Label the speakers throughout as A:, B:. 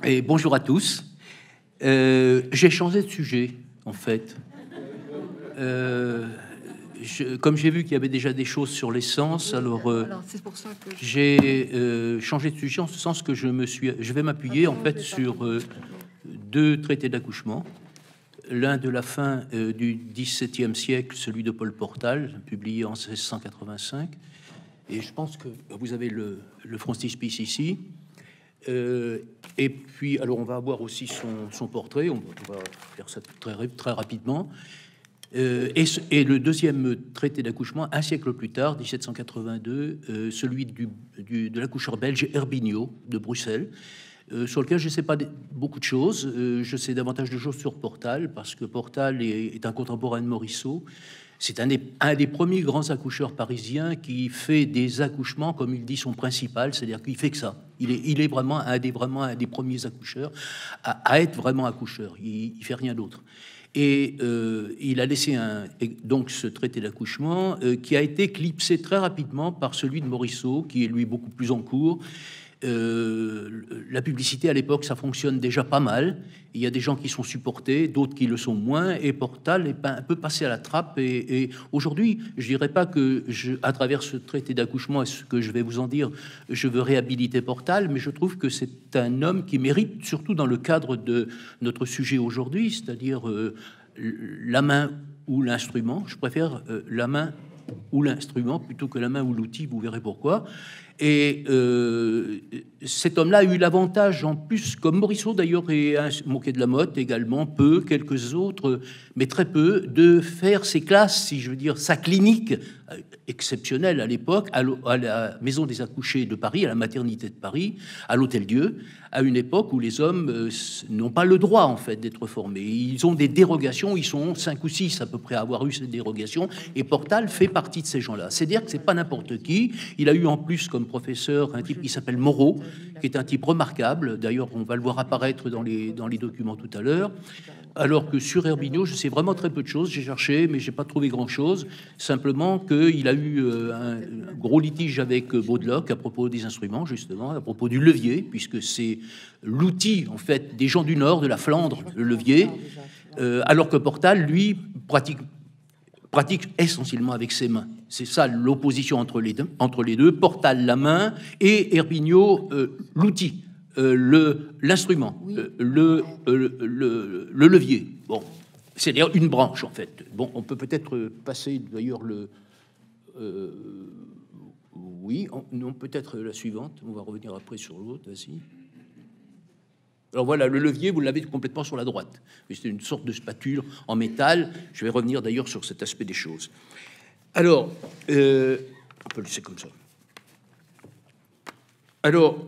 A: Et bonjour à tous. J'ai changé de sujet, en fait. Comme j'ai vu qu'il y avait déjà des choses sur l'essence, alors
B: c'est pour ça que
A: j'ai changé de sujet en ce sens que je vais m'appuyer en fait sur deux traités d'accouchement. L'un de la fin du XVIIe siècle, celui de Paul Portal, publié en 1685. Et je pense que vous avez le frontispice ici. Et puis, alors, on va avoir aussi son portrait. On va faire ça très rapidement. Et le deuxième traité d'accouchement, un siècle plus tard, 1782, celui de l'accoucheur belge Herbinio de Bruxelles, sur lequel je ne sais pas beaucoup de choses. Je sais davantage de choses sur Portal, parce que Portal est un contemporain de Morisot. C'est un des premiers grands accoucheurs parisiens qui fait des accouchements, comme il dit, son principal, c'est-à-dire qu'il fait que ça. Il est vraiment un des premiers accoucheurs à être vraiment accoucheur. Il fait rien d'autre. Et il a laissé donc ce traité d'accouchement qui a été éclipsé très rapidement par celui de Morisot, qui est lui beaucoup plus en cours. La publicité à l'époque, ça fonctionne déjà pas mal. Il y a des gens qui sont supportés, d'autres qui le sont moins, et Portal est un peu passé à la trappe. Et aujourd'hui, je dirais pas que à travers ce traité d'accouchement et ce que je vais vous en dire, je veux réhabiliter Portal, mais je trouve que c'est un homme qui mérite, surtout dans le cadre de notre sujet aujourd'hui, c'est-à-dire la main ou l'instrument. Je préfère la main ou l'instrument plutôt que la main ou l'outil, vous verrez pourquoi. Et cet homme-là a eu l'avantage, en plus, comme Morisot d'ailleurs et Moquet de la Motte également, quelques autres, mais très peu, de faire ses classes, si je veux dire, sa clinique exceptionnelle à l'époque, à la Maison des Accouchés de Paris, à la maternité de Paris, à l'Hôtel-Dieu, à une époque où les hommes n'ont pas le droit, en fait, d'être formés. Ils ont des dérogations, ils sont 5 ou 6 à peu près à avoir eu ces dérogations, et Portal fait partie de ces gens-là. C'est-à-dire que c'est pas n'importe qui. Il a eu en plus comme professeur un type qui s'appelle Moreau, qui est un type remarquable. D'ailleurs, on va le voir apparaître dans les documents tout à l'heure. Alors que sur Herbinio, je sais vraiment très peu de choses. J'ai cherché, mais j'ai pas trouvé grand-chose. Simplement qu'il a eu un gros litige avec Baudeloc à propos des instruments, justement, à propos du levier, puisque c'est l'outil, en fait, des gens du Nord, de la Flandre, le levier, alors que Portal, lui, pratique essentiellement avec ses mains. C'est ça l'opposition entre les deux. Portal, la main, et Herbinio, l'outil. L'instrument, oui. Le levier. Bon, c'est-à-dire une branche en fait. Bon, on peut peut-être passer d'ailleurs oui, non, peut-être la suivante. On va revenir après sur l'autre. Vas-y. Alors voilà, le levier, vous l'avez complètement sur la droite. C'est une sorte de spatule en métal. Je vais revenir d'ailleurs sur cet aspect des choses. Alors, on peut le laisser comme ça. Alors.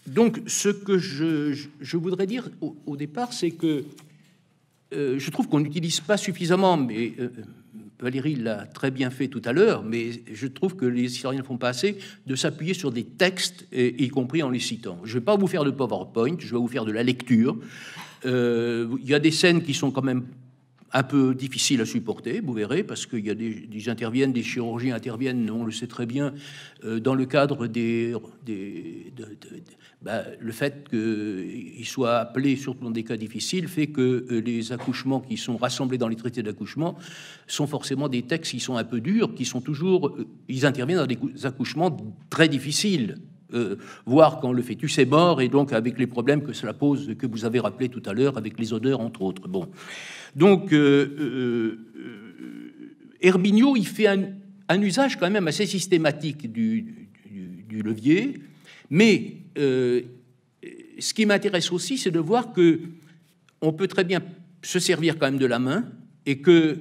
A: Donc, ce que je voudrais dire au départ, c'est que je trouve qu'on n'utilise pas suffisamment, mais Valérie l'a très bien fait tout à l'heure, mais je trouve que les historiens ne font pas assez, de s'appuyer sur des textes, y compris en les citant. Je ne vais pas vous faire de PowerPoint, je vais vous faire de la lecture. Il y a des scènes qui sont quand même un peu difficile à supporter, vous verrez, parce qu'il y a des chirurgiens interviennent, on le sait très bien, dans le cadre le fait qu'ils soient appelés, surtout dans des cas difficiles, fait que les accouchements qui sont rassemblés dans les traités d'accouchement sont forcément des textes qui sont un peu durs, ils interviennent dans des accouchements très difficiles. Voire quand le fœtus est mort, et donc avec les problèmes que cela pose, que vous avez rappelé tout à l'heure, avec les odeurs, entre autres. Bon. Donc, Herbinio, il fait un usage quand même assez systématique du levier, mais ce qui m'intéresse aussi, c'est de voir que on peut très bien se servir quand même de la main, et que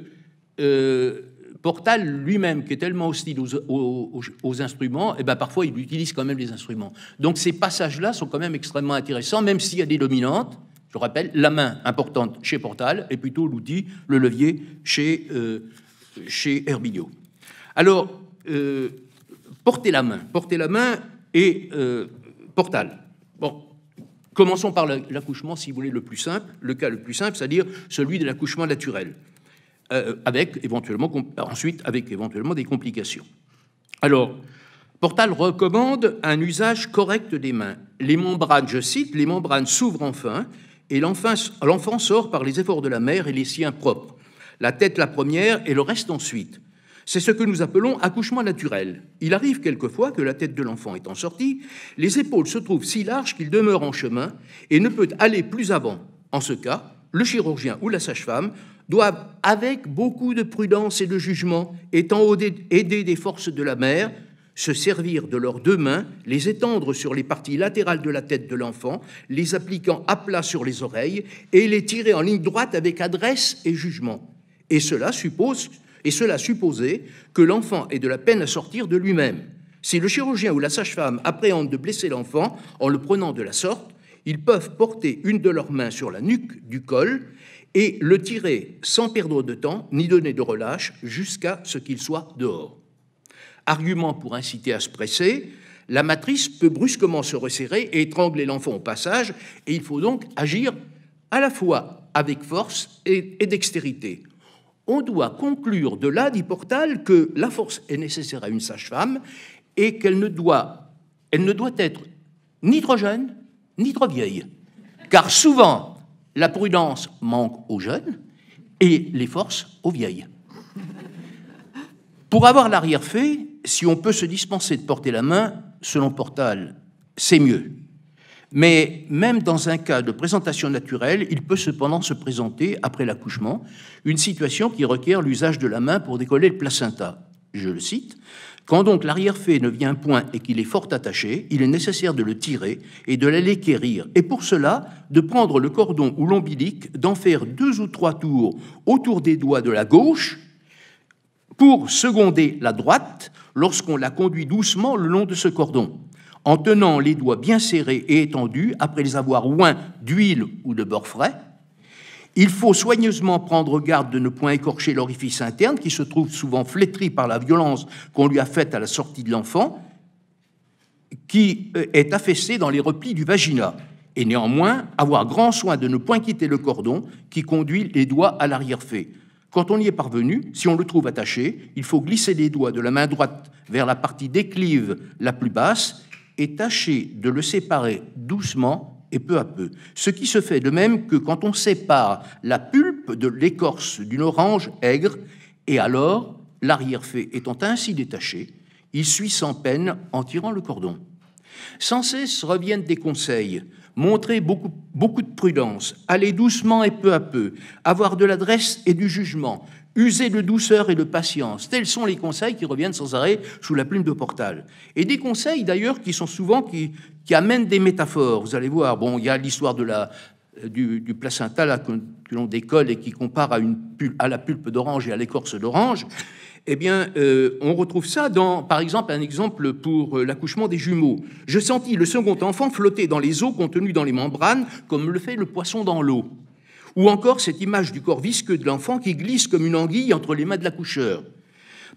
A: Portal lui-même, qui est tellement hostile aux instruments, et ben parfois il utilise quand même les instruments. Donc ces passages-là sont quand même extrêmement intéressants, même s'il y a des dominantes. Je rappelle, la main importante chez Portal, et plutôt l'outil, le levier, chez Herbinio. Alors, porter la main et Portal. Bon, commençons par l'accouchement, si vous voulez, le plus simple, le cas le plus simple, c'est-à-dire celui de l'accouchement naturel. Ensuite avec éventuellement des complications. Alors, Portal recommande un usage correct des mains. les membranes, je cite, les membranes s'ouvrent enfin et l'enfant sort par les efforts de la mère et les siens propres. La tête la première et le reste ensuite. C'est ce que nous appelons accouchement naturel. Il arrive quelquefois que la tête de l'enfant étant sortie, les épaules se trouvent si larges qu'il demeure en chemin et ne peut aller plus avant. En ce cas, le chirurgien ou la sage-femme doivent, avec beaucoup de prudence et de jugement, étant aidés des forces de la mère, se servir de leurs deux mains, les étendre sur les parties latérales de la tête de l'enfant, les appliquant à plat sur les oreilles et les tirer en ligne droite avec adresse et jugement. Et cela supposait que l'enfant ait de la peine à sortir de lui-même. Si le chirurgien ou la sage-femme appréhende de blesser l'enfant en le prenant de la sorte, ils peuvent porter une de leurs mains sur la nuque du col et le tirer sans perdre de temps ni donner de relâche jusqu'à ce qu'il soit dehors. Argument pour inciter à se presser, la matrice peut brusquement se resserrer et étrangler l'enfant au passage, et il faut donc agir à la fois avec force et dextérité. On doit conclure de là, dit Portal, que la force est nécessaire à une sage-femme et qu'elle ne doit être ni trop jeune, ni trop vieille. Car souvent, la prudence manque aux jeunes et les forces aux vieilles. Pour avoir l'arrière-fait, si on peut se dispenser de porter la main, selon Portal, c'est mieux. Mais même dans un cas de présentation naturelle, il peut cependant se présenter, après l'accouchement, une situation qui requiert l'usage de la main pour décoller le placenta. Je le cite, « Quand donc l'arrière-fait ne vient point et qu'il est fort attaché, il est nécessaire de le tirer et de l'aller quérir, et pour cela, de prendre le cordon ou l'ombilic, d'en faire 2 ou 3 tours autour des doigts de la gauche, pour seconder la droite lorsqu'on la conduit doucement le long de ce cordon, en tenant les doigts bien serrés et étendus après les avoir oints d'huile ou de beurre frais. Il faut soigneusement prendre garde de ne point écorcher l'orifice interne qui se trouve souvent flétri par la violence qu'on lui a faite à la sortie de l'enfant, qui est affaissé dans les replis du vaginat, et néanmoins avoir grand soin de ne point quitter le cordon qui conduit les doigts à l'arrière-fait. Quand on y est parvenu, si on le trouve attaché, il faut glisser les doigts de la main droite vers la partie déclive la plus basse et tâcher de le séparer doucement et peu à peu. Ce qui se fait de même que quand on sépare la pulpe de l'écorce d'une orange aigre, et alors, l'arrière-fait étant ainsi détaché, il suit sans peine en tirant le cordon. Sans cesse reviennent des conseils. Montrer beaucoup de prudence, aller doucement et peu à peu, avoir de l'adresse et du jugement, user de douceur et de patience. Tels sont les conseils qui reviennent sans arrêt sous la plume de Portal. Et des conseils d'ailleurs qui sont souvent qui amènent des métaphores. Vous allez voir, bon, il y a l'histoire de du placenta là, que l'on décolle et qui compare à la pulpe d'orange et à l'écorce d'orange. Eh bien, on retrouve ça dans, par exemple, un exemple pour l'accouchement des jumeaux. Je sentis le second enfant flotter dans les eaux contenues dans les membranes, comme le fait le poisson dans l'eau. Ou encore cette image du corps visqueux de l'enfant qui glisse comme une anguille entre les mains de l'accoucheur.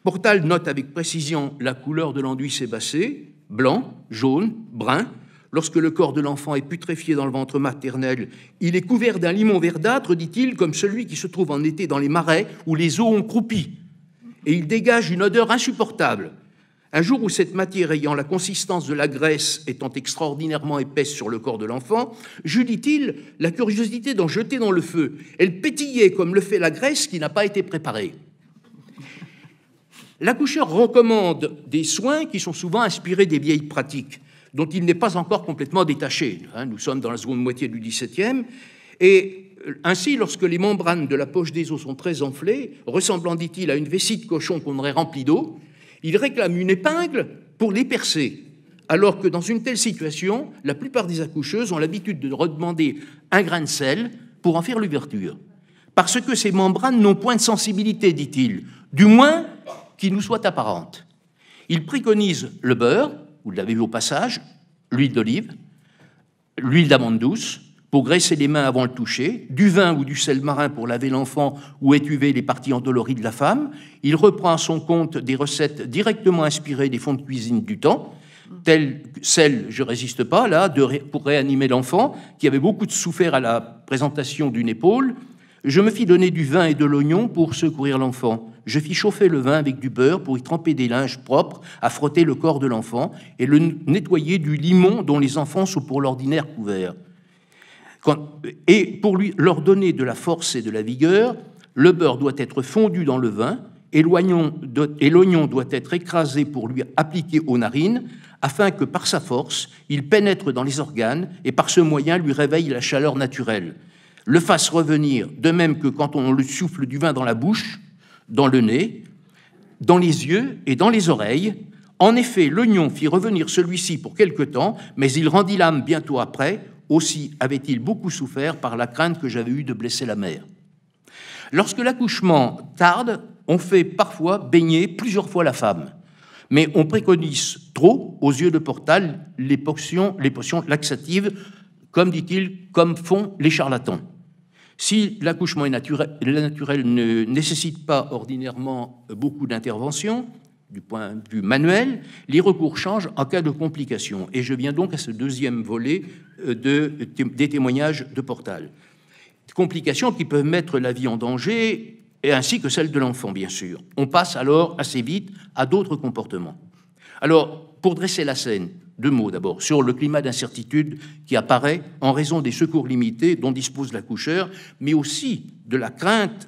A: Portal note avec précision la couleur de l'enduit sébacé, blanc, jaune, brun. Lorsque le corps de l'enfant est putréfié dans le ventre maternel, il est couvert d'un limon verdâtre, dit-il, comme celui qui se trouve en été dans les marais où les eaux ont croupi. Et il dégage une odeur insupportable. Un jour où cette matière ayant la consistance de la graisse étant extraordinairement épaisse sur le corps de l'enfant, j'eus, dit-il, la curiosité d'en jeter dans le feu. Elle pétillait comme le fait la graisse qui n'a pas été préparée. L'accoucheur recommande des soins qui sont souvent inspirés des vieilles pratiques, dont il n'est pas encore complètement détaché. Nous sommes dans la seconde moitié du XVIIe, et ainsi, lorsque les membranes de la poche des os sont très enflées, ressemblant, dit-il, à une vessie de cochon qu'on aurait remplie d'eau, il réclame une épingle pour les percer, alors que dans une telle situation, la plupart des accoucheuses ont l'habitude de redemander un grain de sel pour en faire l'ouverture. Parce que ces membranes n'ont point de sensibilité, dit-il, du moins qui nous soit apparente. Il préconise le beurre, vous l'avez vu au passage, l'huile d'olive, l'huile d'amande douce, pour graisser les mains avant le toucher, du vin ou du sel marin pour laver l'enfant ou étuver les parties endolories de la femme. Il reprend à son compte des recettes directement inspirées des fonds de cuisine du temps, telles celle, je résiste pas, là, pour réanimer l'enfant, qui avait beaucoup souffert à la présentation d'une épaule, Je me fis donner du vin et de l'oignon pour secourir l'enfant. Je fis chauffer le vin avec du beurre pour y tremper des linges propres à frotter le corps de l'enfant et le nettoyer du limon dont les enfants sont pour l'ordinaire couverts. Et pour leur donner de la force et de la vigueur, le beurre doit être fondu dans le vin et l'oignon doit être écrasé pour lui appliquer aux narines, afin que par sa force, il pénètre dans les organes et par ce moyen lui réveille la chaleur naturelle, le fasse revenir, de même que quand on lui souffle du vin dans la bouche, dans le nez, dans les yeux et dans les oreilles. En effet, l'oignon fit revenir celui-ci pour quelque temps, mais il rendit l'âme bientôt après. Aussi avait-il beaucoup souffert par la crainte que j'avais eue de blesser la mère. Lorsque l'accouchement tarde, on fait parfois baigner plusieurs fois la femme, mais on préconise trop, aux yeux de Portal, les potions laxatives, comme dit-il, comme font les charlatans. Si l'accouchement est naturel ne nécessite pas ordinairement beaucoup d'intervention, du point de vue manuel, les recours changent en cas de complications. Et je viens donc à ce deuxième volet des témoignages de Portal. Complications qui peuvent mettre la vie en danger, et ainsi que celle de l'enfant, bien sûr. On passe alors assez vite à d'autres comportements. Alors, pour dresser la scène, 2 mots d'abord sur le climat d'incertitude qui apparaît en raison des secours limités dont dispose l'accoucheur, mais aussi de la crainte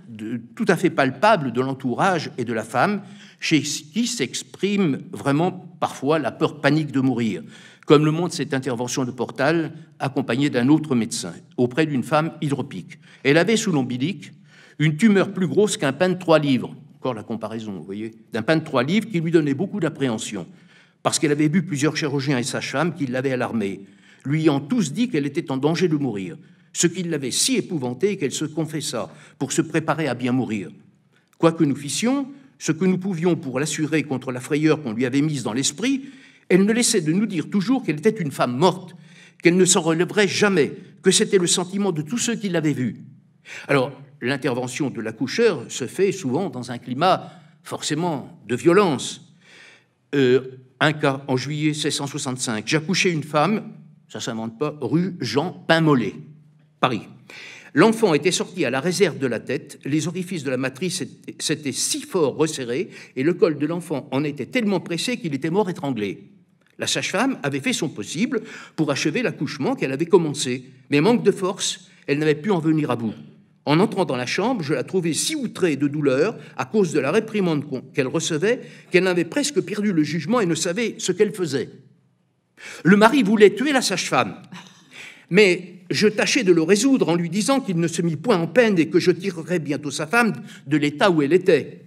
A: tout à fait palpable de l'entourage et de la femme, chez qui s'exprime vraiment parfois la peur panique de mourir, comme le montre cette intervention de Portal accompagnée d'un autre médecin auprès d'une femme hydropique. Elle avait sous l'ombilic une tumeur plus grosse qu'un pain de 3 livres, encore la comparaison, vous voyez, d'un pain de 3 livres qui lui donnait beaucoup d'appréhension, parce qu'elle avait vu plusieurs chirurgiens et sages-femmes qui l'avaient alarmée, lui ayant tous dit qu'elle était en danger de mourir, ce qui l'avait si épouvantée qu'elle se confessa pour se préparer à bien mourir. Quoi que nous fissions, ce que nous pouvions pour l'assurer contre la frayeur qu'on lui avait mise dans l'esprit, elle ne laissait de nous dire toujours qu'elle était une femme morte, qu'elle ne s'en relèverait jamais, que c'était le sentiment de tous ceux qui l'avaient vue. Alors, l'intervention de l'accoucheur se fait souvent dans un climat forcément de violence. Un cas, en juillet 1665, j'accouchais une femme, ça ne s'invente pas, rue Jean Pain-Mollet, Paris. L'enfant était sorti à la réserve de la tête, les orifices de la matrice s'étaient si fort resserrés et le col de l'enfant en était tellement pressé qu'il était mort étranglé. La sage-femme avait fait son possible pour achever l'accouchement qu'elle avait commencé, mais manque de force, elle n'avait pu en venir à bout. En entrant dans la chambre, je la trouvai si outrée de douleur à cause de la réprimande qu'elle recevait qu'elle avait presque perdu le jugement et ne savait ce qu'elle faisait. Le mari voulait tuer la sage-femme, mais je tâchai de le résoudre en lui disant qu'il ne se mit point en peine et que je tirerais bientôt sa femme de l'état où elle était.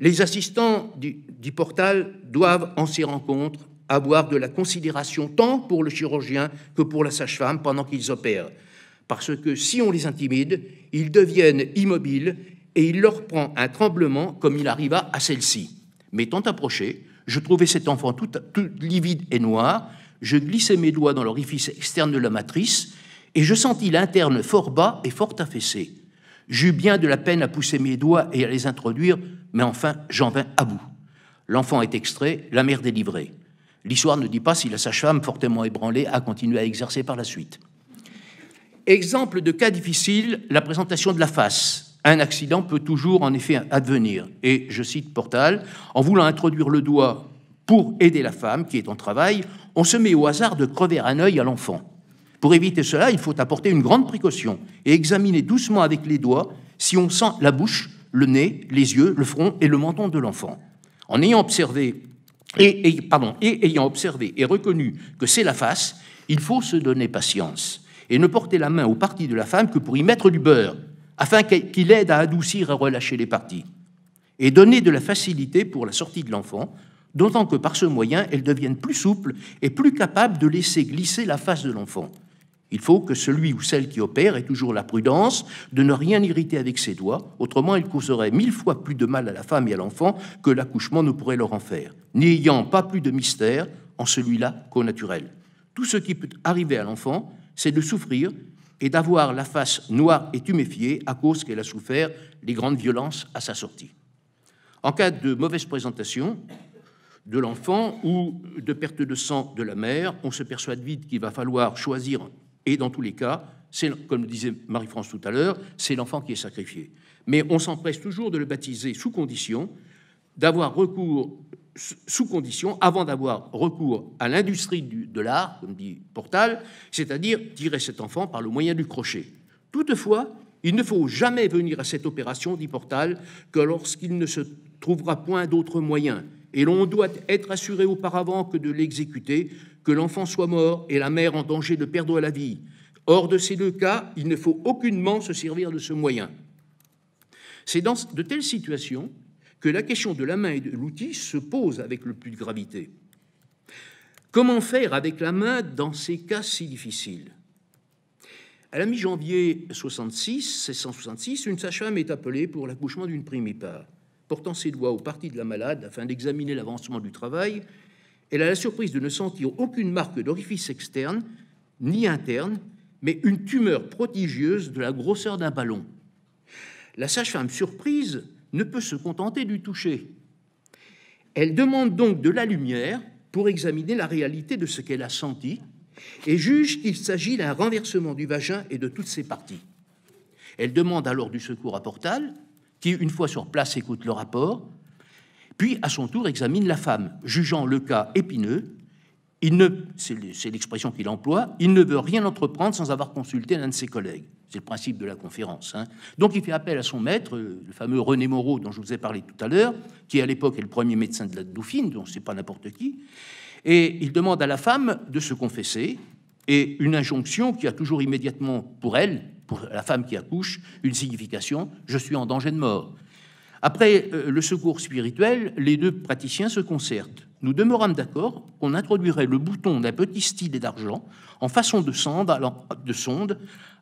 A: Les assistants du Portal doivent, en ces rencontres, avoir de la considération tant pour le chirurgien que pour la sage-femme pendant qu'ils opèrent. Parce que si on les intimide, ils deviennent immobiles et il leur prend un tremblement comme il arriva à celle-ci. M'étant approché, je trouvais cet enfant tout livide et noir, je glissai mes doigts dans l'orifice externe de la matrice et je sentis l'interne fort bas et fort affaissé. J'eus bien de la peine à pousser mes doigts et à les introduire, mais enfin j'en vins à bout. L'enfant est extrait, la mère délivrée. L'histoire ne dit pas si la sage-femme, fortement ébranlée, a continué à exercer par la suite. Exemple de cas difficile, la présentation de la face. Un accident peut toujours en effet advenir. Et je cite Portal, en voulant introduire le doigt pour aider la femme qui est en travail, on se met au hasard de crever un œil à l'enfant. Pour éviter cela, il faut apporter une grande précaution et examiner doucement avec les doigts si on sent la bouche, le nez, les yeux, le front et le menton de l'enfant. En ayant observé ayant observé et reconnu que c'est la face, il faut se donner patience et ne porter la main aux parties de la femme que pour y mettre du beurre, afin qu'il aide à adoucir et relâcher les parties, et donner de la facilité pour la sortie de l'enfant, d'autant que par ce moyen, elles deviennent plus souples et plus capables de laisser glisser la face de l'enfant. Il faut que celui ou celle qui opère ait toujours la prudence de ne rien irriter avec ses doigts, autrement il causerait 1000 fois plus de mal à la femme et à l'enfant que l'accouchement ne pourrait leur en faire, n'ayant pas plus de mystère en celui-là qu'au naturel. Tout ce qui peut arriver à l'enfant, c'est de souffrir et d'avoir la face noire et tuméfiée à cause qu'elle a souffert les grandes violences à sa sortie. En cas de mauvaise présentation de l'enfant ou de perte de sang de la mère, on se persuade vite qu'il va falloir choisir Et dans tous les cas, comme le disait Marie-France tout à l'heure, c'est l'enfant qui est sacrifié. Mais on s'empresse toujours de le baptiser sous condition avant d'avoir recours à l'industrie de l'art, comme dit Portal, c'est-à-dire tirer cet enfant par le moyen du crochet. Toutefois, il ne faut jamais venir à cette opération, dit Portal, que lorsqu'il ne se trouvera point d'autre moyen, et l'on doit être assuré auparavant que de l'exécuter, que l'enfant soit mort et la mère en danger de perdre la vie. Hors de ces deux cas, il ne faut aucunement se servir de ce moyen. C'est dans de telles situations que la question de la main et de l'outil se pose avec le plus de gravité. Comment faire avec la main dans ces cas si difficiles? À la mi-janvier 1666, une sage-femme est appelée pour l'accouchement d'une primipare. Portant ses doigts aux parties de la malade afin d'examiner l'avancement du travail, elle a la surprise de ne sentir aucune marque d'orifice externe ni interne, mais une tumeur prodigieuse de la grosseur d'un ballon. La sage-femme surprise ne peut se contenter du toucher. Elle demande donc de la lumière pour examiner la réalité de ce qu'elle a senti et juge qu'il s'agit d'un renversement du vagin et de toutes ses parties. Elle demande alors du secours à Portal, qui, une fois sur place, écoute le rapport, puis à son tour examine la femme, jugeant le cas épineux. C'est l'expression qu'il emploie, il ne veut rien entreprendre sans avoir consulté l'un de ses collègues. C'est le principe de la conférence. Donc il fait appel à son maître, le fameux René Moreau dont je vous ai parlé tout à l'heure, qui à l'époque est le premier médecin de la Dauphine, donc c'est pas n'importe qui, et il demande à la femme de se confesser, et une injonction qui a toujours immédiatement pour elle, pour la femme qui accouche, une signification, je suis en danger de mort. Après le secours spirituel, les deux praticiens se concertent. Nous demeurâmes d'accord qu'on introduirait le bouton d'un petit stylet d'argent en façon de sonde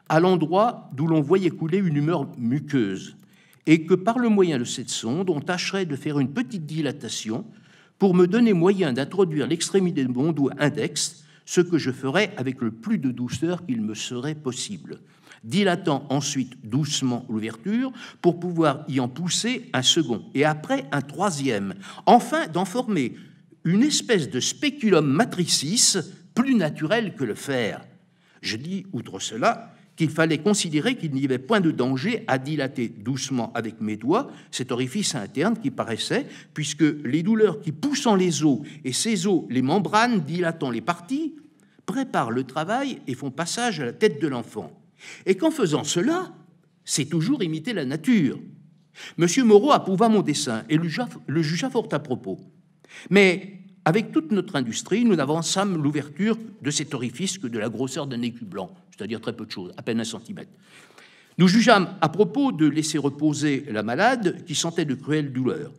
A: à l'endroit d'où l'on voyait couler une humeur muqueuse, et que par le moyen de cette sonde, on tâcherait de faire une petite dilatation pour me donner moyen d'introduire l'extrémité de mon doigt index, ce que je ferais avec le plus de douceur qu'il me serait possible, dilatant ensuite doucement l'ouverture pour pouvoir y en pousser un second, et après un troisième, enfin d'en former une espèce de speculum matricis plus naturel que le fer. Je dis, outre cela, qu'il fallait considérer qu'il n'y avait point de danger à dilater doucement avec mes doigts cet orifice interne qui paraissait, puisque les douleurs qui poussant les os et ces os, les membranes dilatant les parties, préparent le travail et font passage à la tête de l'enfant. Et qu'en faisant cela, c'est toujours imiter la nature. Monsieur Moreau approuva mon dessin et le jugea fort à propos. Mais avec toute notre industrie, nous n'avançâmes l'ouverture de cet orifice que de la grosseur d'un écu blanc, c'est-à-dire très peu de choses, à peine 1 centimètre. Nous jugeâmes à propos de laisser reposer la malade qui sentait de cruelles douleurs,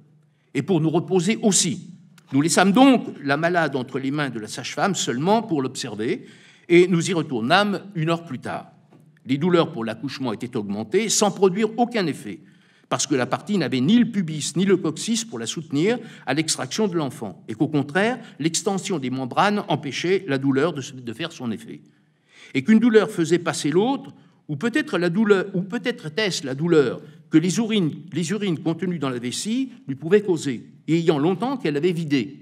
A: et pour nous reposer aussi. Nous laissâmes donc la malade entre les mains de la sage-femme seulement pour l'observer, et nous y retournâmes 1 heure plus tard. Les douleurs pour l'accouchement étaient augmentées sans produire aucun effet, parce que la partie n'avait ni le pubis ni le coccyx pour la soutenir à l'extraction de l'enfant, et qu'au contraire, l'extension des membranes empêchait la douleur de faire son effet. Et qu'une douleur faisait passer l'autre, ou peut-être était-ce la douleur que les urines contenues dans la vessie lui pouvaient causer, et ayant longtemps qu'elle avait vidé.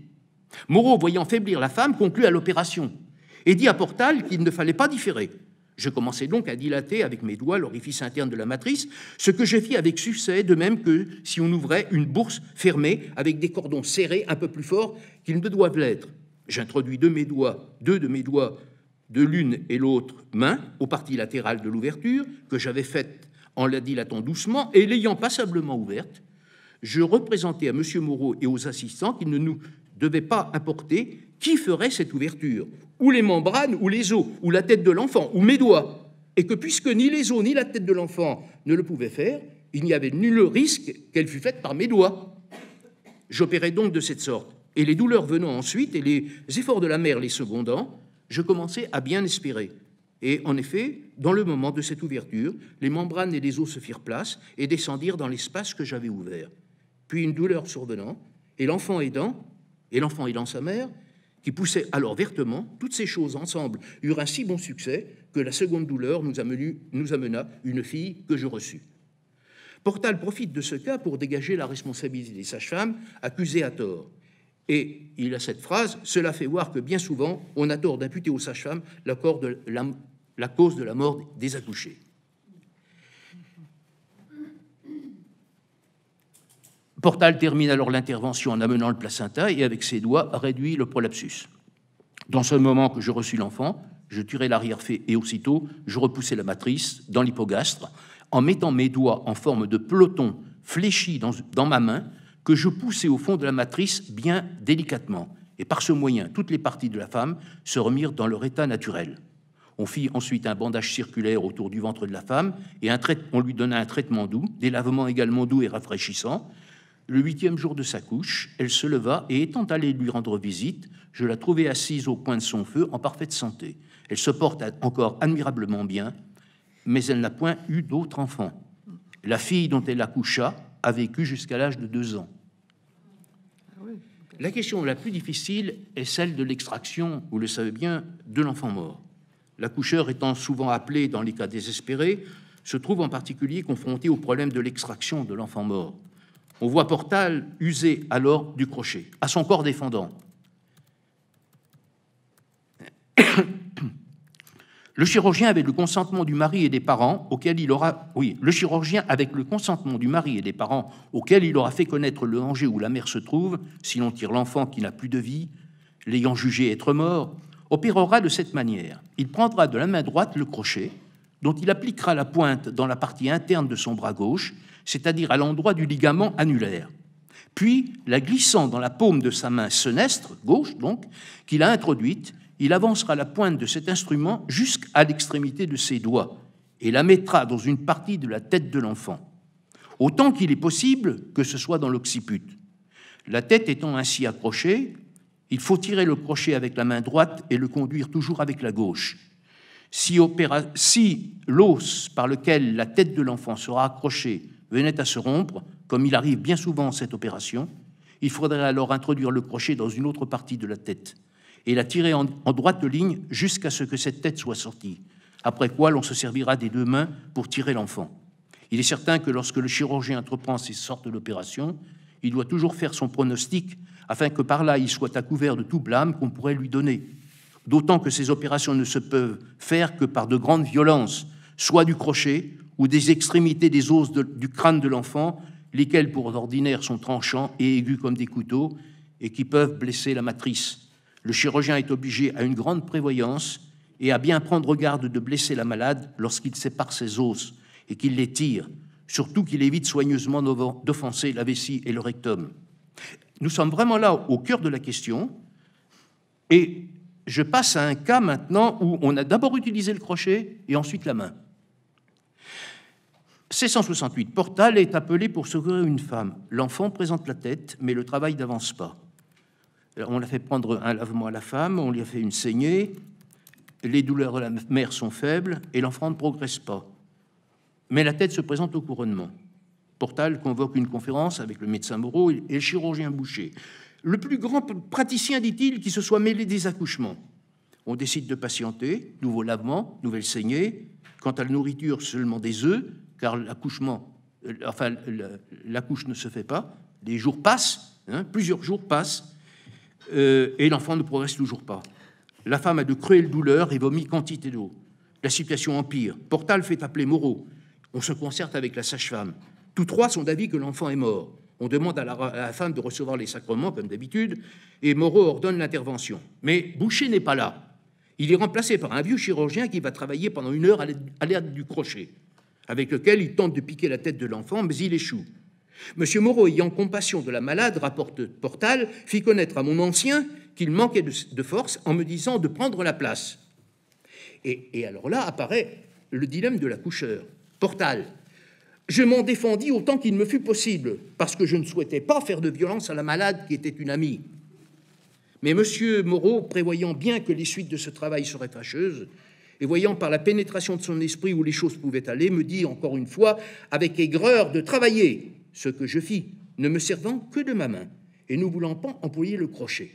A: Moreau, voyant faiblir la femme, conclut à l'opération, et dit à Portal qu'il ne fallait pas différer. Je commençai donc à dilater avec mes doigts l'orifice interne de la matrice, ce que je fis avec succès, de même que si on ouvrait une bourse fermée avec des cordons serrés un peu plus forts qu'ils ne doivent l'être. J'introduis deux de mes doigts de l'une et l'autre main aux parties latérales de l'ouverture, que j'avais faite en la dilatant doucement, et l'ayant passablement ouverte, je représentai à M. Moreau et aux assistants qu'il ne nous devait pas importer qui ferait cette ouverture, ou les membranes, ou les os, ou la tête de l'enfant, ou mes doigts, et que puisque ni les os ni la tête de l'enfant ne le pouvaient faire, il n'y avait nul risque qu'elle fût faite par mes doigts. J'opérai donc de cette sorte, et les douleurs venant ensuite, et les efforts de la mère les secondant, je commençai à bien espérer. Et en effet, dans le moment de cette ouverture, les membranes et les os se firent place et descendirent dans l'espace que j'avais ouvert. Puis une douleur survenant, et l'enfant aidant sa mère, qui poussait alors vertement, toutes ces choses ensemble eurent un si bon succès que la seconde douleur nous amena une fille que je reçus. Portal profite de ce cas pour dégager la responsabilité des sages-femmes accusées à tort. Et il a cette phrase, « Cela fait voir que bien souvent, on a tort d'imputer aux sages-femmes la cause de la mort des accouchés. Portal termine alors l'intervention en amenant le placenta et avec ses doigts réduit le prolapsus. Dans ce moment que je reçus l'enfant, je tirai l'arrière-fait et aussitôt je repoussai la matrice dans l'hypogastre en mettant mes doigts en forme de peloton fléchi dans ma main que je poussai au fond de la matrice bien délicatement. Et par ce moyen, toutes les parties de la femme se remirent dans leur état naturel. On fit ensuite un bandage circulaire autour du ventre de la femme et on lui donna un traitement doux, des lavements également doux et rafraîchissants. Le 8e jour de sa couche, elle se leva et étant allée lui rendre visite, je la trouvai assise au coin de son feu en parfaite santé. Elle se porte encore admirablement bien, mais elle n'a point eu d'autre enfant. La fille dont elle accoucha a vécu jusqu'à l'âge de 2 ans. La question la plus difficile est celle de l'extraction, vous le savez bien, de l'enfant mort. L'accoucheur étant souvent appelé dans les cas désespérés, se trouve en particulier confronté au problème de l'extraction de l'enfant mort. On voit Portal user alors du crochet à son corps défendant. Le chirurgien, avec le consentement du mari et des parents auquel il aura... Oui, le chirurgien, avec le consentement du mari et des parents auquel il aura fait connaître le danger où la mère se trouve, si l'on tire l'enfant qui n'a plus de vie, l'ayant jugé être mort, opérera de cette manière. Il prendra de la main droite le crochet, dont il appliquera la pointe dans la partie interne de son bras gauche, c'est-à-dire à l'endroit du ligament annulaire. Puis, la glissant dans la paume de sa main senestre, gauche donc, qu'il a introduite, il avancera la pointe de cet instrument jusqu'à l'extrémité de ses doigts et la mettra dans une partie de la tête de l'enfant, autant qu'il est possible que ce soit dans l'occiput. La tête étant ainsi accrochée, il faut tirer le crochet avec la main droite et le conduire toujours avec la gauche. Si l'os par lequel la tête de l'enfant sera accrochée venait à se rompre, comme il arrive bien souvent en cette opération, il faudrait alors introduire le crochet dans une autre partie de la tête et la tirer en droite ligne jusqu'à ce que cette tête soit sortie, après quoi l'on se servira des 2 mains pour tirer l'enfant. Il est certain que lorsque le chirurgien entreprend ces sortes d'opérations, il doit toujours faire son pronostic afin que par là il soit à couvert de tout blâme qu'on pourrait lui donner, d'autant que ces opérations ne se peuvent faire que par de grandes violences, soit du crochet ou des extrémités des os du crâne de l'enfant, lesquels pour d'ordinaire sont tranchants et aigus comme des couteaux et qui peuvent blesser la matrice. Le chirurgien est obligé à une grande prévoyance et à bien prendre garde de blesser la malade lorsqu'il sépare ses os et qu'il les tire, surtout qu'il évite soigneusement d'offenser la vessie et le rectum. Nous sommes vraiment là au cœur de la question et je passe à un cas maintenant où on a d'abord utilisé le crochet et ensuite la main. C168, Portal est appelé pour secourir une femme. L'enfant présente la tête, mais le travail n'avance pas. On l'a fait prendre un lavement à la femme, on lui a fait une saignée, les douleurs de la mère sont faibles et l'enfant ne progresse pas. Mais la tête se présente au couronnement. Portal convoque une conférence avec le médecin Moreau et le chirurgien Boucher. Le plus grand praticien, dit-il, qui se soit mêlé des accouchements. On décide de patienter, nouveau lavement, nouvelle saignée. Quant à la nourriture, seulement des œufs, car l'accouchement, l'accouche ne se fait pas. Les jours passent, plusieurs jours passent, et l'enfant ne progresse toujours pas. La femme a de cruelles douleurs et vomit quantité d'eau. La situation empire. Portal fait appeler Moreau. On se concerte avec la sage-femme. Tous 3 sont d'avis que l'enfant est mort. On demande à la femme de recevoir les sacrements, comme d'habitude, et Moreau ordonne l'intervention. Mais Boucher n'est pas là. Il est remplacé par un vieux chirurgien qui va travailler pendant 1 heure à l'aide du crochet, avec lequel il tente de piquer la tête de l'enfant, mais il échoue. Monsieur Moreau, ayant compassion de la malade, rapporte Portal, fit connaître à mon ancien qu'il manquait de force en me disant de prendre la place. Et alors là apparaît le dilemme de l'accoucheur. Portal, je m'en défendis autant qu'il me fut possible, parce que je ne souhaitais pas faire de violence à la malade qui était une amie. Mais monsieur Moreau, prévoyant bien que les suites de ce travail seraient fâcheuses, et voyant par la pénétration de son esprit où les choses pouvaient aller, me dit encore une fois, avec aigreur, de travailler, ce que je fis, ne me servant que de ma main, et ne voulant pas employer le crochet.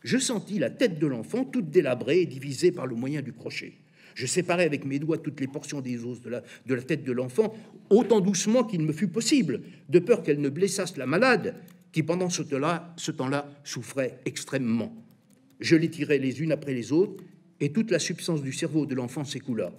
A: Je sentis la tête de l'enfant toute délabrée et divisée par le moyen du crochet. Je séparai avec mes doigts toutes les portions des os de la tête de l'enfant, autant doucement qu'il me fut possible, de peur qu'elle ne blessasse la malade, qui pendant ce temps-là souffrait extrêmement. Je les tirai les unes après les autres, et toute la substance du cerveau de l'enfant s'écoula.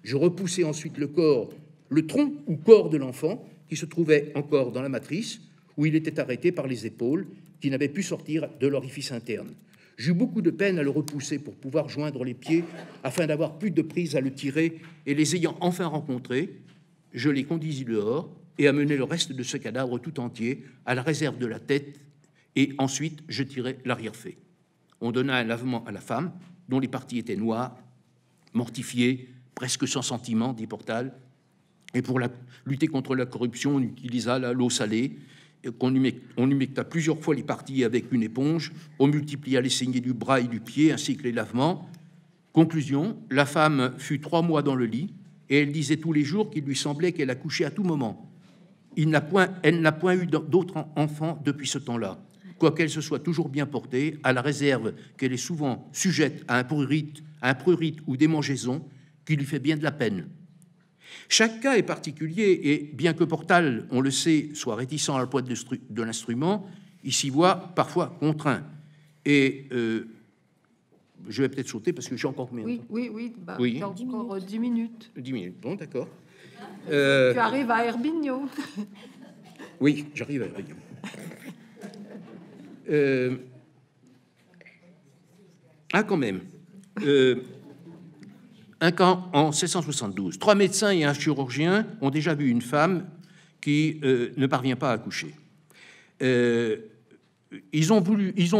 A: Je repoussai ensuite le tronc ou corps de l'enfant, qui se trouvait encore dans la matrice, où il était arrêté par les épaules, qui n'avaient pu sortir de l'orifice interne. J'eus beaucoup de peine à le repousser pour pouvoir joindre les pieds, afin d'avoir plus de prise à le tirer, et les ayant enfin rencontrés, je les conduisis dehors et amenai le reste de ce cadavre tout entier à la réserve de la tête, et ensuite je tirai l'arrière-fait. On donna un lavement à la femme, dont les parties étaient noires, mortifiées, presque sans sentiment, dit Portal, et pour lutter contre la corruption, on utilisa l'eau salée, on humecta plusieurs fois les parties avec une éponge, on multiplia les saignées du bras et du pied, ainsi que les lavements. Conclusion, la femme fut 3 mois dans le lit, et elle disait tous les jours qu'il lui semblait qu'elle accouchait à tout moment. Elle n'a point eu d'autres enfants depuis ce temps-là, quoiqu'elle se soit toujours bien portée, à la réserve qu'elle est souvent sujette à un prurite ou démangeaison qui lui fait bien de la peine. Chaque cas est particulier, et bien que Portal, on le sait, soit réticent à la pointe de l'instrument, il s'y voit parfois contraint. Et je vais peut-être sauter parce que j'ai encore combien de temps ?
B: Oui, oui. Tu as encore 10 minutes.
A: 10 minutes, bon, d'accord.
B: Tu arrives à Herbigno.
A: Oui, j'arrive à Herbigno. Quand même. Un cas en 1672. 3 médecins et un chirurgien ont déjà vu une femme qui ne parvient pas à accoucher. Ils ont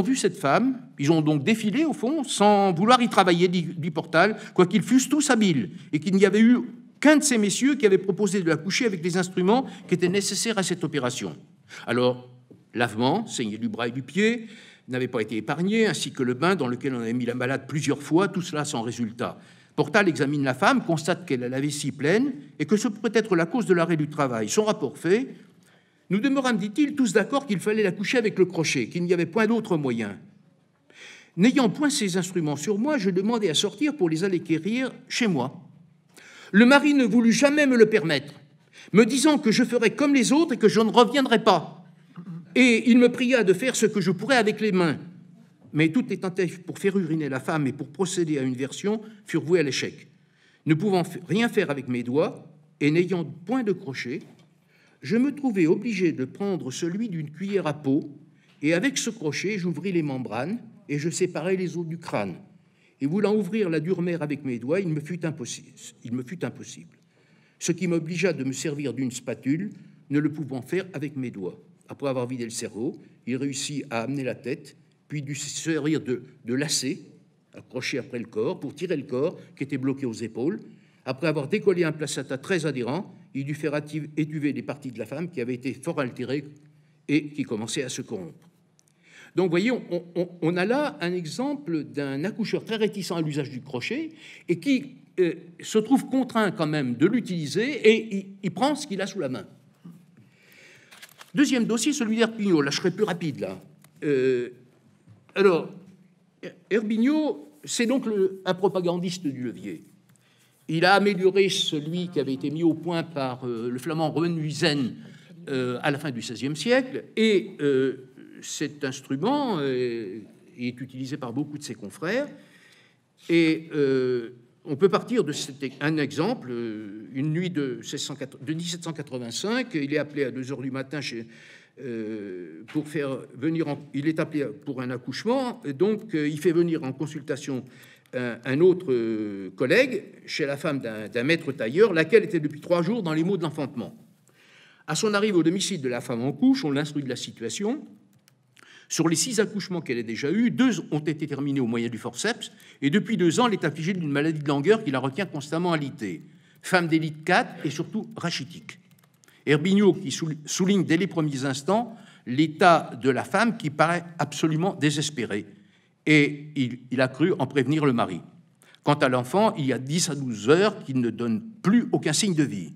A: vu cette femme, ils ont donc défilé au fond, sans vouloir y travailler, dit Portal, quoiqu'ils fussent tous habiles, et qu'il n'y avait eu qu'un de ces messieurs qui avait proposé de l'accoucher avec les instruments qui étaient nécessaires à cette opération. Alors, lavement, saignée du bras et du pied, n'avait pas été épargné, ainsi que le bain dans lequel on avait mis la malade plusieurs fois, tout cela sans résultat. Portal examine la femme, constate qu'elle a la vessie pleine et que ce pourrait être la cause de l'arrêt du travail. Son rapport fait, nous demeurâmes, dit-il, tous d'accord qu'il fallait la coucher avec le crochet, qu'il n'y avait point d'autre moyen. N'ayant point ces instruments sur moi, je demandai à sortir pour les aller quérir chez moi. Le mari ne voulut jamais me le permettre, me disant que je ferais comme les autres et que je ne reviendrais pas. Et il me pria de faire ce que je pourrais avec les mains. Mais toutes les tentatives pour faire uriner la femme et pour procéder à une version furent vouées à l'échec. Ne pouvant rien faire avec mes doigts et n'ayant point de crochet, je me trouvai obligé de prendre celui d'une cuillère à peau, et avec ce crochet, j'ouvris les membranes et je séparai les os du crâne. Et voulant ouvrir la dure mère avec mes doigts, il me fut impossible. Ce qui m'obligea de me servir d'une spatule, ne le pouvant faire avec mes doigts. Après avoir vidé le cerveau, il réussit à amener la tête, puis dut se servir de lacets accrochés après le corps pour tirer le corps qui était bloqué aux épaules. Après avoir décollé un placenta très adhérent, il dut faire étuver les parties de la femme qui avaient été fort altérées et qui commençaient à se corrompre. Donc, vous voyez, on a là un exemple d'un accoucheur très réticent à l'usage du crochet et qui se trouve contraint quand même de l'utiliser et il prend ce qu'il a sous la main. Deuxième dossier, celui d'Herbigno. Là, je serai plus rapide, là. Alors, Herbigno, c'est donc un propagandiste du levier. Il a amélioré celui qui avait été mis au point par le flamand Renuizen à la fin du XVIe siècle, et cet instrument est utilisé par beaucoup de ses confrères. Et on peut partir de un exemple, une nuit de 1785, il est appelé à 2 heures du matin pour faire venir, il est appelé pour un accouchement, et donc il fait venir en consultation un autre collègue chez la femme d'un maître tailleur, laquelle était depuis 3 jours dans les maux de l'enfantement. À son arrivée au domicile de la femme en couche, on l'instruit de la situation. Sur les 6 accouchements qu'elle a déjà eus, 2 ont été terminés au moyen du forceps, et depuis 2 ans, elle est affligée d'une maladie de langueur qui la retient constamment alitée. Femme d'élite 4 et surtout rachitique. Herbigno qui souligne dès les premiers instants l'état de la femme qui paraît absolument désespérée, et il a cru en prévenir le mari. Quant à l'enfant, il y a 10 à 12 heures qu'il ne donne plus aucun signe de vie.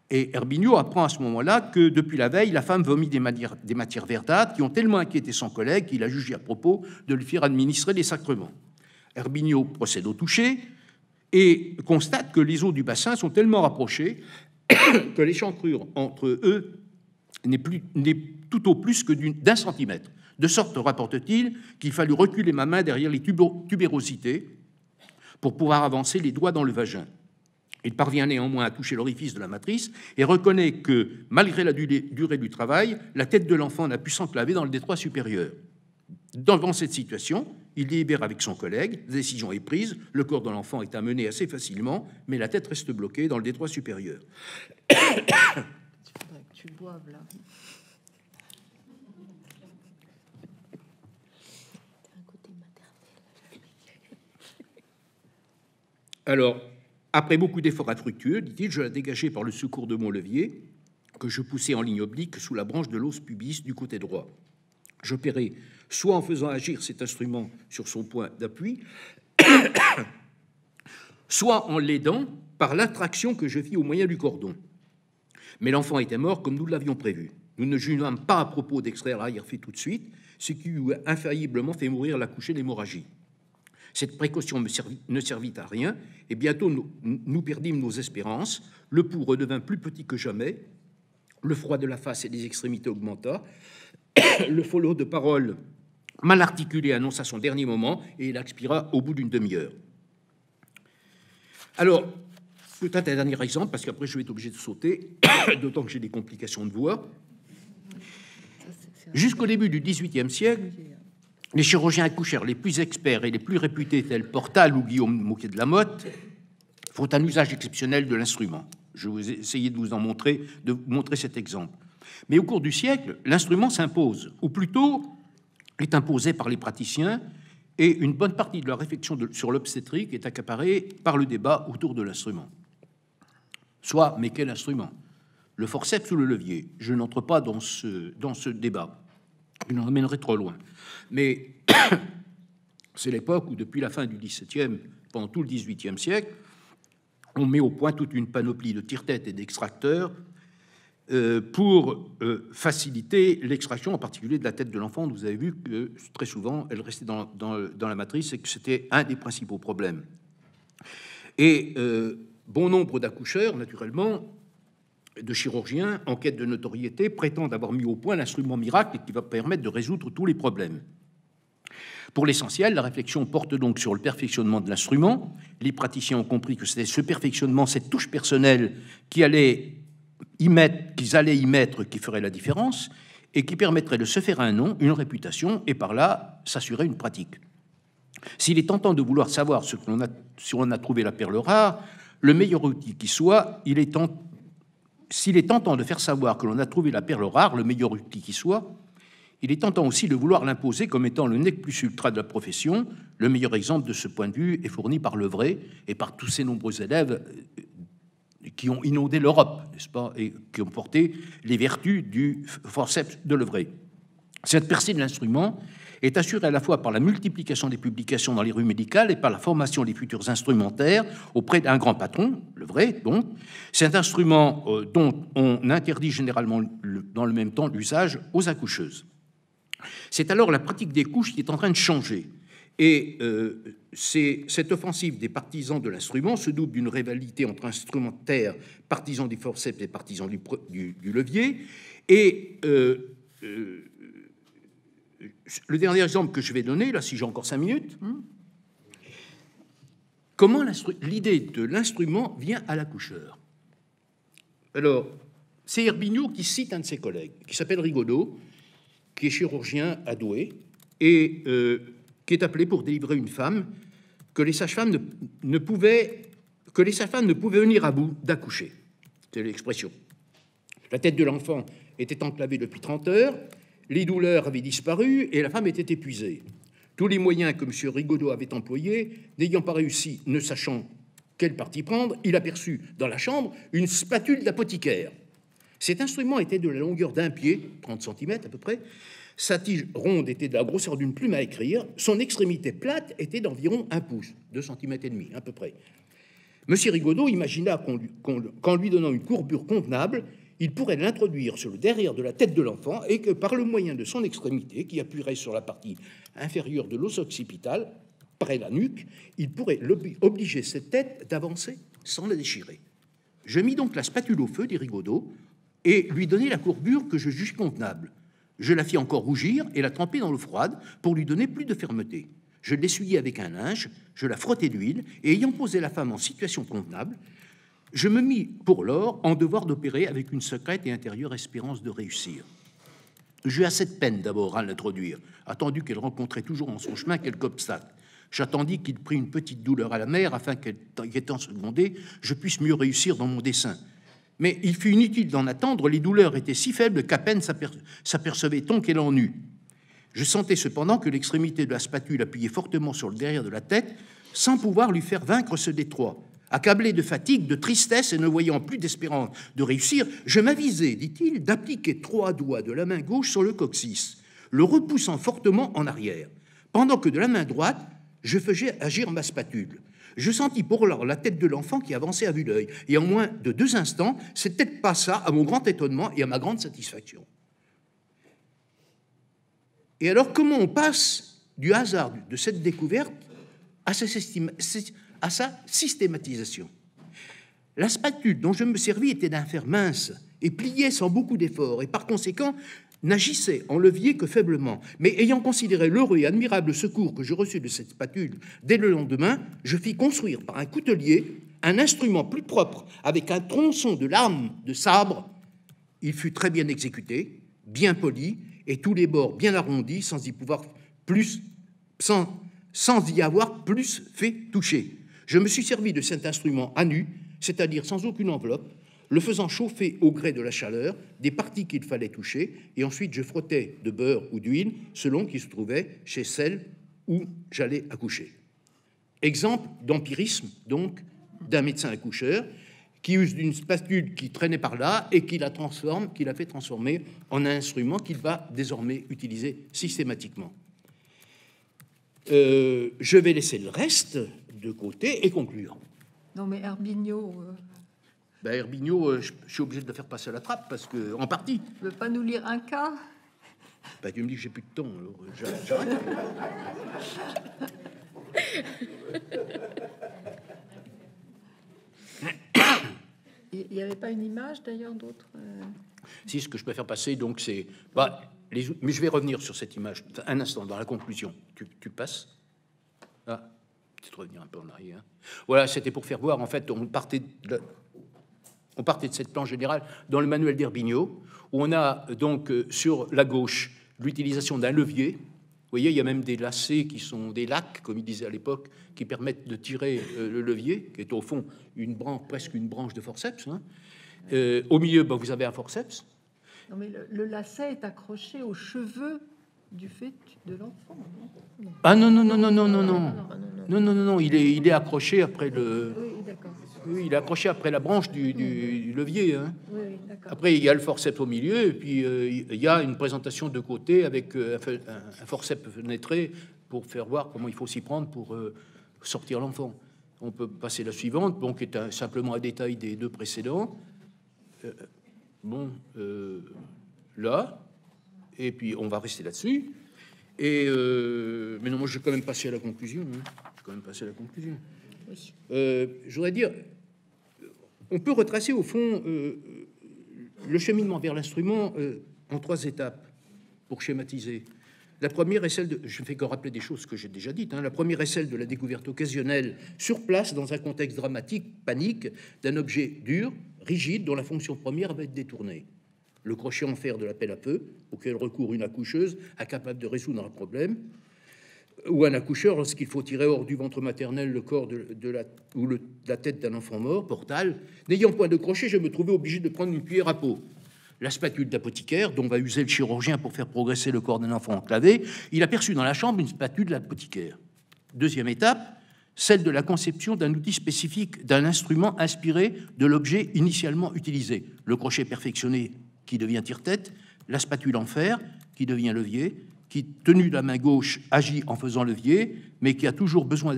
A: Et Herbigno apprend à ce moment-là que depuis la veille, la femme vomit des matières verdâtres qui ont tellement inquiété son collègue qu'il a jugé à propos de lui faire administrer des sacrements. Herbigno procède au toucher et constate que les os du bassin sont tellement rapprochés que l'échancrure entre eux n'est tout au plus que d'1 centimètre. De sorte, rapporte-t-il, qu'il fallut reculer ma main derrière les tubérosités
C: pour pouvoir avancer les doigts dans le vagin. Il parvient néanmoins à toucher l'orifice de la matrice et reconnaît que, malgré la durée du travail, la tête de l'enfant n'a pu s'enclaver dans le détroit supérieur. Dans cette situation, il délibère avec son collègue, la décision est prise, le corps de l'enfant est amené assez facilement, mais la tête reste bloquée dans le détroit supérieur.
B: Il faudrait que tu boives, là.
C: Alors, après beaucoup d'efforts infructueux, dit-il, je la dégageai par le secours de mon levier, que je poussais en ligne oblique sous la branche de l'os pubis du côté droit. J'opérais soit en faisant agir cet instrument sur son point d'appui, soit en l'aidant par l'attraction que je fis au moyen du cordon. Mais l'enfant était mort comme nous l'avions prévu. Nous ne jugeâmes pas à propos d'extraire l'arrière-fait tout de suite, ce qui eût infailliblement fait mourir l'accouché d'hémorragie. Cette précaution ne servit à rien, et bientôt nous perdîmes nos espérances. Le pouls redevint plus petit que jamais, le froid de la face et des extrémités augmenta, le folio de parole mal articulé annonça son dernier moment, et il expira au bout d'une demi-heure. Alors, peut-être un dernier exemple, parce qu'après je vais être obligé de sauter, d'autant que j'ai des complications de voix. Jusqu'au début du XVIIIe siècle, les chirurgiens accoucheurs les plus experts et les plus réputés, tels Portal ou Guillaume Moquet de la Motte, font un usage exceptionnel de l'instrument. Je vais essayer de vous montrer cet exemple. Mais au cours du siècle, l'instrument s'impose, ou plutôt est imposé par les praticiens, et une bonne partie de leur réflexion sur l'obstétrique est accaparée par le débat autour de l'instrument. Soit, mais quel instrument? Le forceps ou le levier? Je n'entre pas dans ce débat. Je nous emmènerai trop loin. Mais c'est l'époque où, depuis la fin du XVIIe, pendant tout le XVIIIe siècle, on met au point toute une panoplie de tire-têtes et d'extracteurs pour faciliter l'extraction, en particulier de la tête de l'enfant. Vous avez vu que très souvent, elle restait dans la matrice et que c'était un des principaux problèmes. Et bon nombre d'accoucheurs, naturellement, de chirurgiens en quête de notoriété, prétendent avoir mis au point l'instrument miracle qui va permettre de résoudre tous les problèmes. Pour l'essentiel, la réflexion porte donc sur le perfectionnement de l'instrument. Les praticiens ont compris que c'était ce perfectionnement, cette touche personnelle qu'ils allaient y mettre, qui ferait la différence et qui permettrait de se faire un nom, une réputation, et par là s'assurer une pratique. S'il est tentant de vouloir savoir si on a trouvé la perle rare, le meilleur outil qui soit, s'il est tentant de faire savoir que l'on a trouvé la perle rare, le meilleur outil qui soit, il est tentant aussi de vouloir l'imposer comme étant le nec plus ultra de la profession. Le meilleur exemple de ce point de vue est fourni par Levré et par tous ces nombreux élèves qui ont inondé l'Europe, n'est-ce pas, et qui ont porté les vertus du forceps de Levré. Cette percée de l'instrument est assurée à la fois par la multiplication des publications dans les revues médicales et par la formation des futurs instrumentaires auprès d'un grand patron, Levré, donc. C'est un instrument dont on interdit généralement dans le même temps l'usage aux accoucheuses. C'est alors la pratique des couches qui est en train de changer. Et cette offensive des partisans de l'instrument se double d'une rivalité entre instrumentaires, partisans du forceps et partisans du levier. Et le dernier exemple que je vais donner, là, si j'ai encore 5 minutes, comment l'idée de l'instrument vient à l'accoucheur. Alors, c'est Herbignaud qui cite un de ses collègues, qui s'appelle Rigaudot, qui est chirurgien à Douai, et qui est appelé pour délivrer une femme que les sages-femmes ne pouvaient venir à bout d'accoucher. C'est l'expression. La tête de l'enfant était enclavée depuis 30 heures, les douleurs avaient disparu et la femme était épuisée. Tous les moyens que M. Rigaudot avait employés, n'ayant pas réussi, ne sachant quel parti prendre, il aperçut dans la chambre une spatule d'apothicaire. Cet instrument était de la longueur d'un pied, 30 cm à peu près. Sa tige ronde était de la grosseur d'une plume à écrire. Son extrémité plate était d'environ 1 pouce, 2 cm et demi à peu près. M. Rigaudot imagina qu'en lui donnant une courbure convenable, il pourrait l'introduire sur le derrière de la tête de l'enfant et que par le moyen de son extrémité, qui appuierait sur la partie inférieure de l'os occipital, près la nuque, il pourrait obliger cette tête d'avancer sans la déchirer. Je mis donc la spatule au feu, dit Rigaudot, et lui donner la courbure que je juge convenable. Je la fis encore rougir et la tremper dans l'eau froide pour lui donner plus de fermeté. Je l'essuyai avec un linge, je la frottai d'huile, et ayant posé la femme en situation convenable, je me mis pour lors en devoir d'opérer avec une secrète et intérieure espérance de réussir. J'eus assez de peine d'abord à l'introduire, attendu qu'elle rencontrait toujours en son chemin quelque obstacle. J'attendis qu'il prît une petite douleur à la mère, afin qu'étant secondé, je puisse mieux réussir dans mon dessein. Mais il fut inutile d'en attendre, les douleurs étaient si faibles qu'à peine s'apercevait-on qu'elle en eut. Je sentais cependant que l'extrémité de la spatule appuyait fortement sur le derrière de la tête, sans pouvoir lui faire vaincre ce détroit. Accablé de fatigue, de tristesse et ne voyant plus d'espérance de réussir, je m'avisai, dit-il, d'appliquer 3 doigts de la main gauche sur le coccyx, le repoussant fortement en arrière, pendant que de la main droite, je faisais agir ma spatule. Je sentis pour lors la tête de l'enfant qui avançait à vue d'œil, et en moins de 2 instants, cette tête passa à mon grand étonnement et à ma grande satisfaction. Et alors, comment on passe du hasard de cette découverte à sa systématisation? La spatule dont je me servis était d'un fer mince et pliait sans beaucoup d'efforts, et par conséquent n'agissait en levier que faiblement. Mais ayant considéré l'heureux et admirable secours que je reçus de cette spatule, dès le lendemain, je fis construire par un coutelier un instrument plus propre, avec un tronçon de lame de sabre. Il fut très bien exécuté, bien poli, et tous les bords bien arrondis, sans y avoir plus fait toucher. Je me suis servi de cet instrument à nu, c'est-à-dire sans aucune enveloppe, le faisant chauffer au gré de la chaleur des parties qu'il fallait toucher, et ensuite je frottais de beurre ou d'huile selon qu'il se trouvait chez celle où j'allais accoucher. Exemple d'empirisme, donc, d'un médecin accoucheur qui use d'une spatule qui traînait par là et qui la fait transformer en un instrument qu'il va désormais utiliser systématiquement. Je vais laisser le reste de côté et conclure.
B: Non, mais Herbigno...
C: Herbigno, je suis obligé de le faire passer à la trappe, parce que, en partie...
B: Tu veux pas nous lire un cas?
C: Tu me dis que j'ai plus de temps, alors j'arrête.
B: Il n'y avait pas une image, d'ailleurs, d'autres
C: Si, ce que je peux faire passer, donc, c'est... mais je vais revenir sur cette image un instant, dans la conclusion. Tu passes. Ah, peut-être revenir un peu en arrière. Voilà, c'était pour faire voir, en fait, on partait de cette planche générale dans le manuel d'Herbigno, où on a donc sur la gauche l'utilisation d'un levier. Vous voyez, il y a même des lacets qui sont des lacs, comme il disait à l'époque, qui permettent de tirer le levier, qui est au fond presque une branche de forceps. Hein. Au milieu, vous avez un forceps.
B: Non, mais le lacet est accroché aux cheveux du fœtus de l'enfant. Non.
C: Ah non, il est accroché après le...
B: Oui, d'accord.
C: Oui, il est accroché après la branche du levier. Hein.
B: Oui, d'accord.
C: Après, il y a le forceps au milieu, et puis il y a une présentation de côté avec un forceps fenêtré pour faire voir comment il faut s'y prendre pour sortir l'enfant. On peut passer la suivante, qui est simplement un détail des 2 précédents. Là, et puis on va rester là-dessus. Et mais non, moi je vais quand même passer à la conclusion. Oui. Je voudrais dire, on peut retracer au fond le cheminement vers l'instrument en 3 étapes pour schématiser. La première est celle de... Je ne fais que rappeler des choses que j'ai déjà dites. Hein. La première est celle de la découverte occasionnelle sur place, dans un contexte dramatique, panique, d'un objet dur, rigide, dont la fonction première va être détournée. Le crochet en fer de la pelle à feu, auquel recourt une accoucheuse incapable de résoudre un problème, ou un accoucheur lorsqu'il faut tirer hors du ventre maternel le corps la tête d'un enfant mort, portal. N'ayant point de crochet, je me trouvais obligé de prendre une cuillère à peau. La spatule d'apothicaire, dont va user le chirurgien pour faire progresser le corps d'un enfant enclavé, il aperçut dans la chambre une spatule d'apothicaire. Deuxième étape, celle de la conception d'un outil spécifique, d'un instrument inspiré de l'objet initialement utilisé. Le crochet perfectionné qui devient tire-tête, la spatule en fer qui devient levier, qui, tenu de la main gauche, agit en faisant levier, mais qui a toujours besoin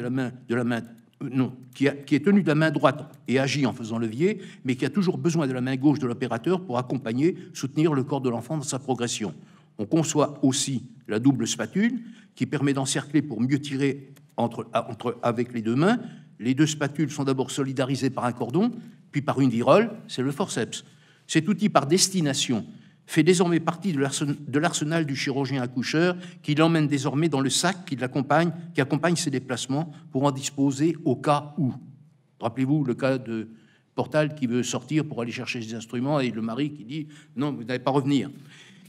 C: qui est tenu de la main droite et agit en faisant levier, mais qui a toujours besoin de la main gauche de l'opérateur pour accompagner, soutenir le corps de l'enfant dans sa progression. On conçoit aussi la double spatule, qui permet d'encercler pour mieux tirer avec les 2 mains. Les 2 spatules sont d'abord solidarisées par un cordon, puis par une virole, c'est le forceps. Cet outil par destination fait désormais partie de l'arsenal du chirurgien accoucheur, qui l'emmène désormais dans le sac qui accompagne ses déplacements pour en disposer au cas où. Rappelez-vous le cas de Portal qui veut sortir pour aller chercher ses instruments et le mari qui dit « Non, vous n'allez pas revenir ».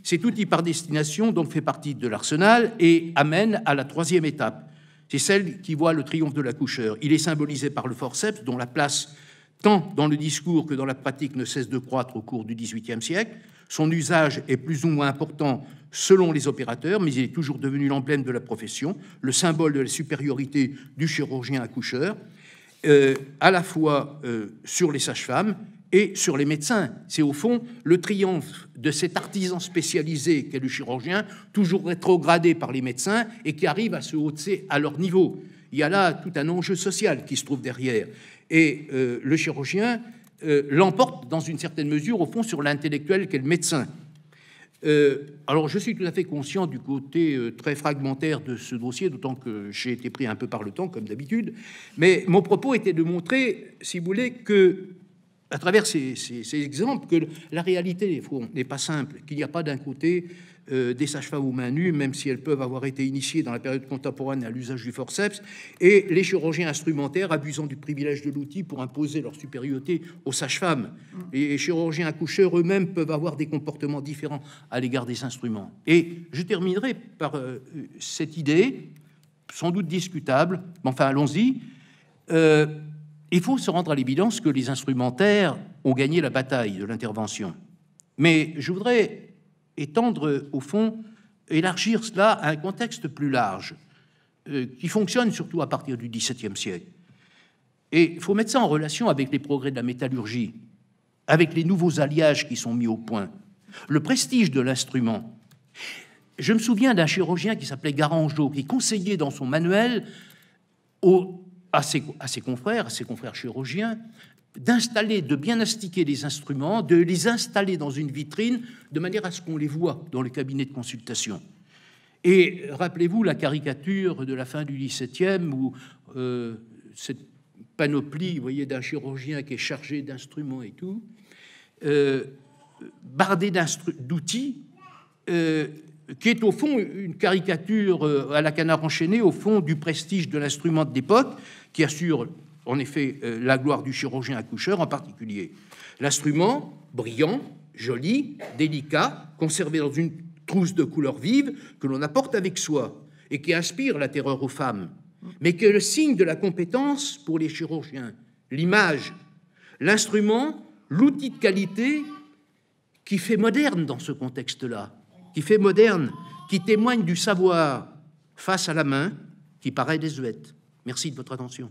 C: Cet outil par destination donc fait partie de l'arsenal et amène à la troisième étape. C'est celle qui voit le triomphe de l'accoucheur. Il est symbolisé par le forceps, dont la place, tant dans le discours que dans la pratique, ne cesse de croître au cours du XVIIIe siècle. Son usage est plus ou moins important selon les opérateurs, mais il est toujours devenu l'emblème de la profession, le symbole de la supériorité du chirurgien accoucheur, à la fois sur les sages-femmes et sur les médecins. C'est au fond le triomphe de cet artisan spécialisé qu'est le chirurgien, toujours rétrogradé par les médecins et qui arrive à se hausser à leur niveau. Il y a là tout un enjeu social qui se trouve derrière. Et le chirurgien l'emporte dans une certaine mesure, au fond, sur l'intellectuel qu'est le médecin. Alors, je suis tout à fait conscient du côté très fragmentaire de ce dossier, d'autant que j'ai été pris un peu par le temps, comme d'habitude. Mais mon propos était de montrer, si vous voulez, que, à travers ces exemples, que la réalité n'est pas simple, qu'il n'y a pas d'un côté des sages-femmes aux mains nues, même si elles peuvent avoir été initiées dans la période contemporaine à l'usage du forceps, et les chirurgiens instrumentaires abusant du privilège de l'outil pour imposer leur supériorité aux sages-femmes. Les chirurgiens accoucheurs eux-mêmes peuvent avoir des comportements différents à l'égard des instruments. Et je terminerai par cette idée, sans doute discutable, mais enfin allons-y. Il faut se rendre à l'évidence que les instrumentaires ont gagné la bataille de l'intervention. Mais je voudrais étendre, au fond, élargir cela à un contexte plus large, qui fonctionne surtout à partir du XVIIe siècle. Et il faut mettre ça en relation avec les progrès de la métallurgie, avec les nouveaux alliages qui sont mis au point, le prestige de l'instrument. Je me souviens d'un chirurgien qui s'appelait Garangeau, qui conseillait dans son manuel à ses confrères chirurgiens, d'installer, de bien astiquer les instruments, de les installer dans une vitrine, de manière à ce qu'on les voit dans le cabinet de consultation. Et rappelez-vous la caricature de la fin du XVIIe, où cette panoplie, vous voyez, d'un chirurgien qui est chargé d'instruments et tout, bardé d'outils, qui est au fond une caricature à la Canard enchaîné, au fond du prestige de l'instrument de l'époque, qui assure en effet la gloire du chirurgien accoucheur en particulier. L'instrument, brillant, joli, délicat, conservé dans une trousse de couleur vive que l'on apporte avec soi et qui inspire la terreur aux femmes, mais qui est le signe de la compétence pour les chirurgiens. L'image, l'instrument, l'outil de qualité qui fait moderne dans ce contexte-là, qui fait moderne, qui témoigne du savoir face à la main, qui paraît désuète. Merci de votre attention.